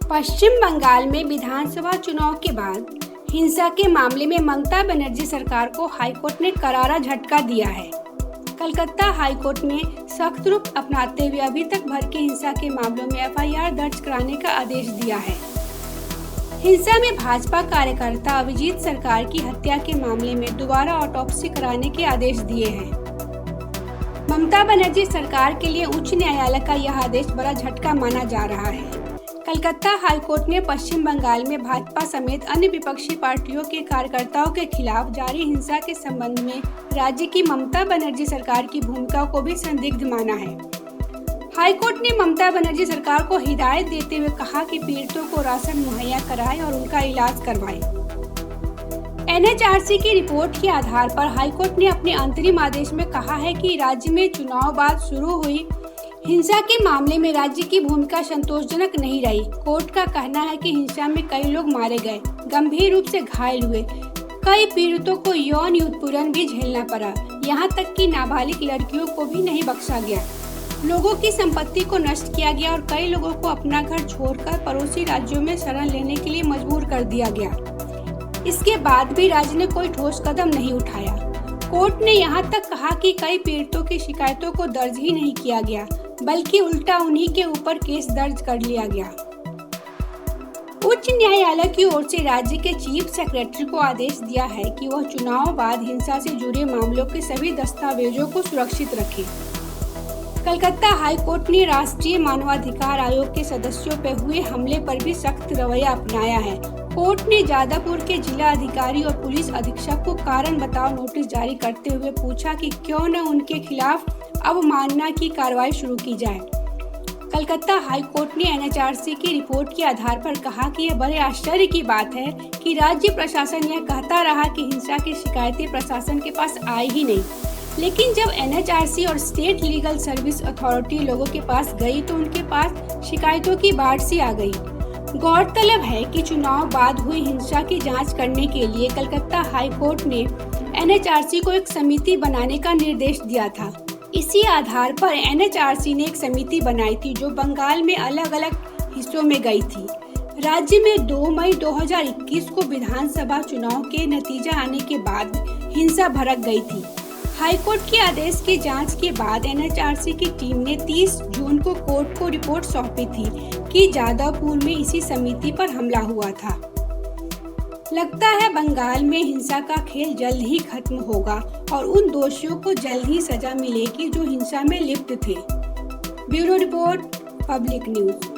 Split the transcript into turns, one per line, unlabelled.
पश्चिम बंगाल में विधानसभा चुनाव के बाद हिंसा के मामले में ममता बनर्जी सरकार को हाईकोर्ट ने करारा झटका दिया है। कलकत्ता हाईकोर्ट ने सख्त रुख अपनाते हुए अभी तक भड़के हिंसा के मामलों में एफआईआर दर्ज कराने का आदेश दिया है। हिंसा में भाजपा कार्यकर्ता अभिजीत सरकार की हत्या के मामले में दोबारा ऑटोप्सी कराने के आदेश दिए हैं। ममता बनर्जी सरकार के लिए उच्च न्यायालय का यह आदेश बड़ा झटका माना जा रहा है। कलकत्ता हाईकोर्ट ने पश्चिम बंगाल में भाजपा समेत अन्य विपक्षी पार्टियों के कार्यकर्ताओं के खिलाफ जारी हिंसा के संबंध में राज्य की ममता बनर्जी सरकार की भूमिका को भी संदिग्ध माना है। हाईकोर्ट ने ममता बनर्जी सरकार को हिदायत देते हुए कहा कि पीड़ितों को राशन मुहैया कराएं और उनका इलाज करवाएं। एनएचआरसी की रिपोर्ट के आधार पर हाईकोर्ट ने अपने अंतरिम आदेश में कहा है कि राज्य में चुनाव बाद शुरू हुई हिंसा के मामले में राज्य की भूमिका संतोषजनक नहीं रही। कोर्ट का कहना है कि हिंसा में कई लोग मारे गए, गंभीर रूप से घायल हुए, कई पीड़ितों को यौन उत्पीड़न भी झेलना पड़ा, यहाँ तक कि नाबालिग लड़कियों को भी नहीं बख्शा गया। लोगों की संपत्ति को नष्ट किया गया और कई लोगों को अपना घर छोड़कर पड़ोसी राज्यों में शरण लेने के लिए मजबूर कर दिया गया। इसके बाद भी राज्य ने कोई ठोस कदम नहीं उठाया। कोर्ट ने यहाँ तक कहा कि कई पीड़ितों की शिकायतों को दर्ज ही नहीं किया गया, बल्कि उल्टा उन्हीं के ऊपर केस दर्ज कर लिया गया। उच्च न्यायालय की ओर से राज्य के चीफ सेक्रेटरी को आदेश दिया है कि वह चुनाव बाद हिंसा से जुड़े मामलों के सभी दस्तावेजों को सुरक्षित रखे। कलकत्ता हाईकोर्ट ने राष्ट्रीय मानवाधिकार आयोग के सदस्यों पर हुए हमले पर भी सख्त रवैया अपनाया है। कोर्ट ने जादवपुर के जिला अधिकारी और पुलिस अधीक्षक को कारण बताओ नोटिस जारी करते हुए पूछा कि क्यों न उनके खिलाफ अवमानना की कार्रवाई शुरू की जाए। कलकत्ता हाईकोर्ट ने एनएचआरसी की रिपोर्ट के आधार पर कहा कि यह बड़े आश्चर्य की बात है कि राज्य प्रशासन यह कहता रहा कि हिंसा की शिकायतें प्रशासन के पास आई ही नहीं, लेकिन जब एनएचआरसी और स्टेट लीगल सर्विस अथॉरिटी लोगों के पास गई तो उनके पास शिकायतों की बाढ़ सी आ गई। गौरतलब है कि चुनाव बाद हुई हिंसा की जांच करने के लिए कलकत्ता हाईकोर्ट ने एनएचआरसी को एक समिति बनाने का निर्देश दिया था। इसी आधार पर एनएचआरसी ने एक समिति बनाई थी जो बंगाल में अलग अलग हिस्सों में गई थी। राज्य में 2 मई 2021 को विधानसभा चुनाव के नतीजा आने के बाद हिंसा भड़क गई थी। हाईकोर्ट के आदेश की जांच के बाद एनएचआरसी की टीम ने 30 जून को कोर्ट को रिपोर्ट सौंपी थी कि जादवपुर में इसी समिति पर हमला हुआ था। लगता है बंगाल में हिंसा का खेल जल्द ही खत्म होगा और उन दोषियों को जल्द ही सजा मिलेगी जो हिंसा में लिप्त थे। Bureau report, public news.